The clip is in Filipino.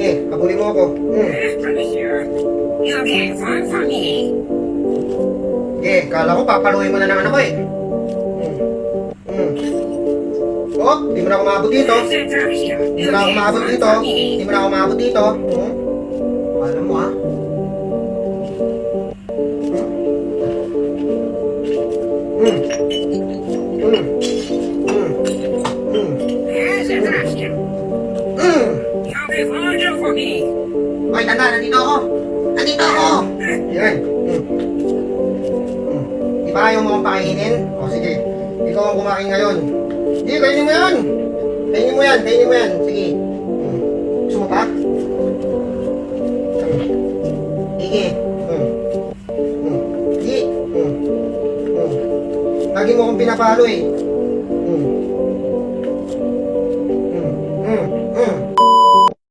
Sige, habulin mo ako. Sige, kala ko papaluin mo na naman ako eh. Oh, di mo na ako maabot dito. Di mo na ako maabot dito. Di mo na ako maabot dito. Alam mo ha. Hoy, tanda, nandito ako. Nandito ako. Yan. Di ba ayaw mo akong pakainin? O sige, ikaw ang kumain ngayon. Sige, kainin mo yan. Kainin mo yan, kainin mo yan. Sige. Gusto mo pa? Sige. Sige. Lagi mo akong pinapalo eh.